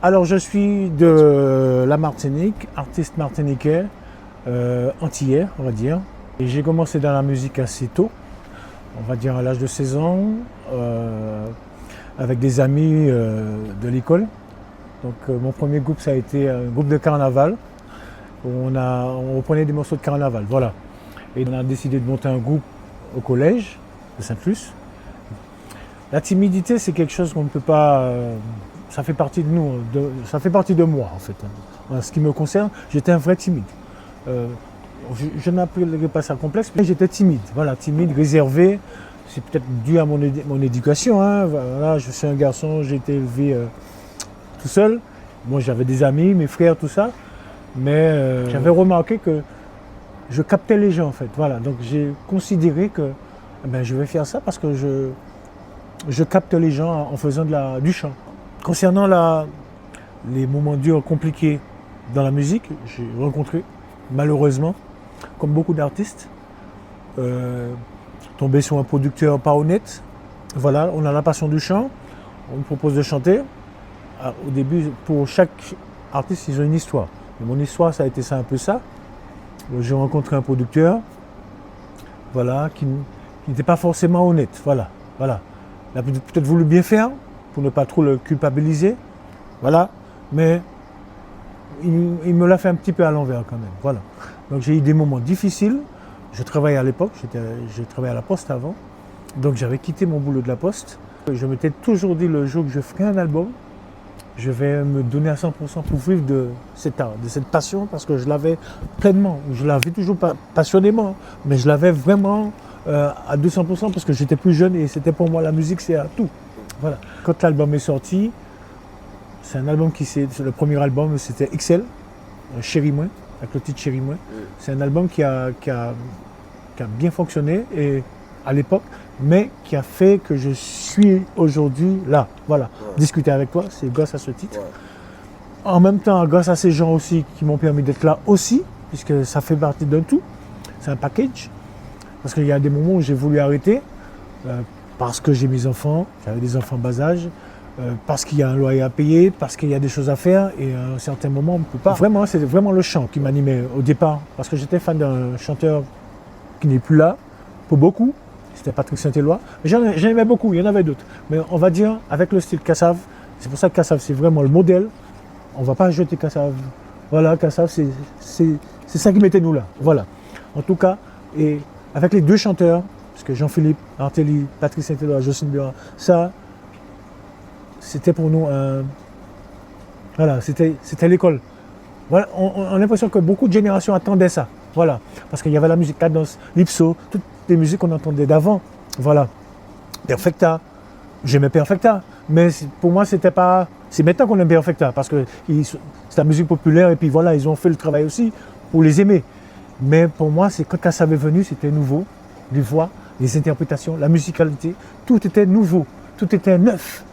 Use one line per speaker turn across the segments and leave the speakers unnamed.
Alors, je suis de la Martinique, artiste martiniquais, antillais, on va dire. Et j'ai commencé dans la musique assez tôt, on va dire à l'âge de 16 ans, avec des amis de l'école. Donc, mon premier groupe, ça a été un groupe de carnaval. On reprenait des morceaux de carnaval, voilà. Et on a décidé de monter un groupe au collège de Saint-Luce. La timidité, c'est quelque chose qu'on ne peut pas... ça fait partie de nous, ça fait partie de moi en fait. En ce qui me concerne, j'étais un vrai timide. Je n'appellerais pas ça complexe, mais j'étais timide. Voilà, timide, réservé. C'est peut-être dû à mon éducation. Hein. Voilà, je suis un garçon, j'ai été élevé tout seul. Moi, j'avais des amis, mes frères, tout ça. Mais j'avais remarqué que je captais les gens en fait. Voilà, donc j'ai considéré que je vais faire ça parce que je capte les gens en faisant du chant. Concernant les moments durs, compliqués dans la musique, j'ai rencontré, malheureusement, comme beaucoup d'artistes, tombé sur un producteur pas honnête. Voilà, on a la passion du chant, on me propose de chanter. Au début, pour chaque artiste, ils ont une histoire. Et mon histoire, ça a été un peu ça. J'ai rencontré un producteur, voilà, qui n'était pas forcément honnête. Voilà. Il a peut-être voulu bien faire, pour ne pas trop le culpabiliser, voilà, mais il me l'a fait un petit peu à l'envers quand même, voilà. Donc j'ai eu des moments difficiles, je travaillais à l'époque, j'ai travaillé à la Poste avant, donc j'avais quitté mon boulot de la Poste. Je m'étais toujours dit le jour que je ferais un album, je vais me donner à 100% pour vivre de cet art, de cette passion, parce que je l'avais pleinement, je l'avais toujours passionnément, mais je l'avais vraiment à 200% parce que j'étais plus jeune et c'était pour moi la musique, c'est à tout. Voilà. Quand l'album est sorti, c'est un album le premier album, c'était XL, Chéri Moi, avec le titre Chéri Moi. C'est un album qui a bien fonctionné à l'époque, mais qui a fait que je suis aujourd'hui là. Voilà. Discuter avec toi, c'est grâce à ce titre. En même temps, grâce à ces gens aussi qui m'ont permis d'être là aussi, puisque ça fait partie d'un tout. C'est un package. Parce qu'il y a des moments où j'ai voulu arrêter. Parce que j'ai mes enfants, j'avais des enfants bas âge, parce qu'il y a un loyer à payer, parce qu'il y a des choses à faire et à un certain moment on ne peut pas. Vraiment, c'était vraiment le chant qui m'animait au départ, parce que j'étais fan d'un chanteur qui n'est plus là, pour beaucoup, c'était Patrick Saint-Éloi. J'en aimais beaucoup, il y en avait d'autres. Mais on va dire, avec le style Kassav, c'est pour ça que Kassav c'est vraiment le modèle, on ne va pas jeter Kassav. Voilà, Kassav c'est ça qui mettait nous là, voilà. En tout cas, et avec les deux chanteurs, parce que Jean-Philippe Artelly, Patrick Saint-Éloi, Jocelyne Burin, ça, c'était pour nous voilà, c'était l'école. Voilà, on a l'impression que beaucoup de générations attendaient ça. Voilà, parce qu'il y avait la musique cadence, l'ipso, toutes les musiques qu'on entendait d'avant. Voilà, Perfecta, j'aimais Perfecta, mais pour moi c'était pas. C'est maintenant qu'on aime Perfecta, parce que c'est la musique populaire et puis voilà, ils ont fait le travail aussi pour les aimer. Mais pour moi, c'est quand ça avait venu, c'était nouveau, les voix, les interprétations, la musicalité, tout était nouveau, tout était neuf.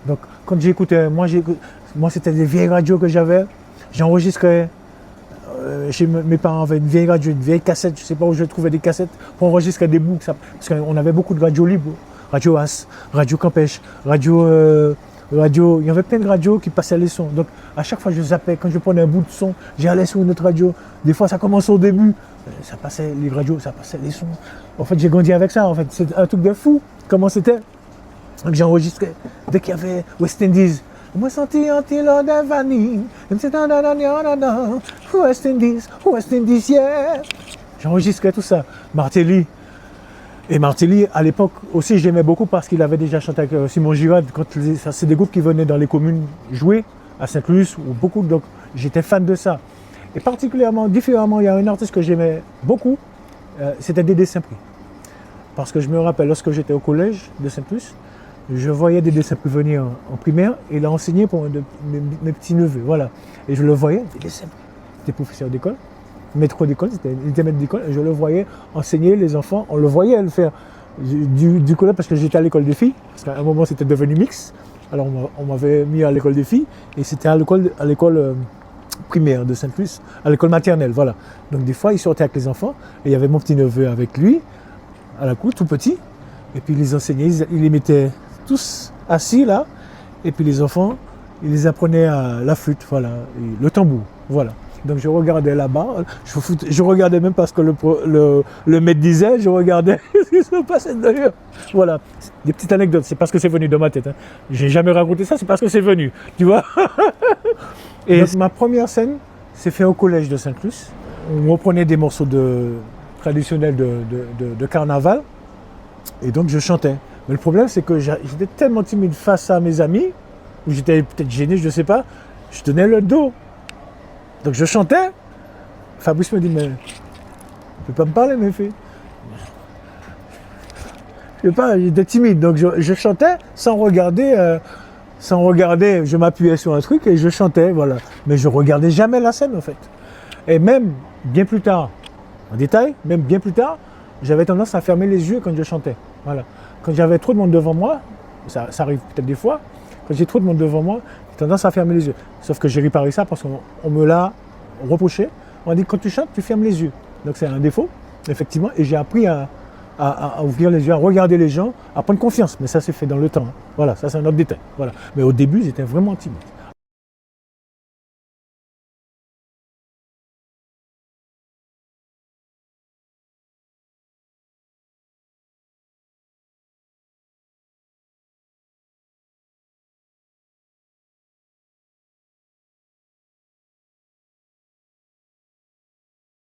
Donc quand j'écoutais, moi c'était des vieilles radios que j'avais, j'enregistrais, chez mes parents avaient une vieille radio, une vieille cassette, je ne sais pas où je trouvais des cassettes pour enregistrer des bouts, parce qu'on avait beaucoup de radios libres, Radio As, Radio Campèche, radio, il y avait plein de radios qui passaient les sons. Donc à chaque fois je zappais, quand je prenais un bout de son, j'allais sur une autre radio. Des fois ça commençait au début, ça passait les radios, ça passait les sons. En fait j'ai grandi avec ça, en fait c'est un truc de fou. Comment c'était? Donc j'enregistrais dès qu'il y avait West Indies. Moi senti un tilo de vanille, West Indies, yeah. J'enregistrais tout ça. Martelly. Et Martelly, à l'époque aussi, j'aimais beaucoup parce qu'il avait déjà chanté avec Simon Girard. C'est des groupes qui venaient dans les communes jouer à Saint-Luce ou beaucoup. Donc j'étais fan de ça. Et particulièrement, différemment, il y a un artiste que j'aimais beaucoup, c'était Dédé Saint-Prix. Parce que je me rappelle, lorsque j'étais au collège de Saint-Luce, je voyais Dédé Saint-Prix venir en primaire et il a enseigné pour mes petits-neveux. Voilà. Et je le voyais, Dédé Saint-Prix. C'était professeur d'école. Maître d'école, il était maître d'école, et je le voyais enseigner les enfants, on le voyait le faire du collège parce que j'étais à l'école des filles, parce qu'à un moment c'était devenu mix, alors on m'avait mis à l'école des filles, et c'était à l'école primaire de Saint-Luce, à l'école maternelle, voilà. Donc des fois il sortait avec les enfants, et il y avait mon petit-neveu avec lui, à la cour, tout petit, et puis les enseignants, ils les mettaient tous assis là, et puis les enfants, il les apprenait à la flûte, voilà, et le tambour, voilà. Donc je regardais là-bas, je regardais même parce que le maître disait, je regardais ce qui se passait d'ailleurs. Voilà, des petites anecdotes, c'est parce que c'est venu dans ma tête. Hein. J'ai jamais raconté ça, c'est parce que c'est venu, tu vois. Et donc, ma première scène s'est faite au collège de Sainte-Luce. On reprenait des morceaux traditionnels de carnaval, et donc je chantais. Mais le problème, c'est que j'étais tellement timide face à mes amis, ou j'étais peut-être gêné, je ne sais pas, je tenais le dos. Donc je chantais, Fabrice me dit, mais tu ne peux pas me parler, mes filles. Je sais pas, j'étais timide, donc je chantais sans regarder, je m'appuyais sur un truc et je chantais, voilà. Mais je regardais jamais la scène, en fait. Et même bien plus tard, en détail, même bien plus tard, j'avais tendance à fermer les yeux quand je chantais. Voilà. Quand j'avais trop de monde devant moi, ça arrive peut-être des fois, quand j'ai trop de monde devant moi, j'ai tendance à fermer les yeux. Sauf que j'ai réparé ça parce qu'on me l'a reproché. On dit que quand tu chantes, tu fermes les yeux. Donc c'est un défaut, effectivement, et j'ai appris à ouvrir les yeux, à regarder les gens, à prendre confiance. Mais ça, c'est fait dans le temps. Hein. Voilà, ça c'est un autre détail. Voilà. Mais au début, j'étais vraiment timide.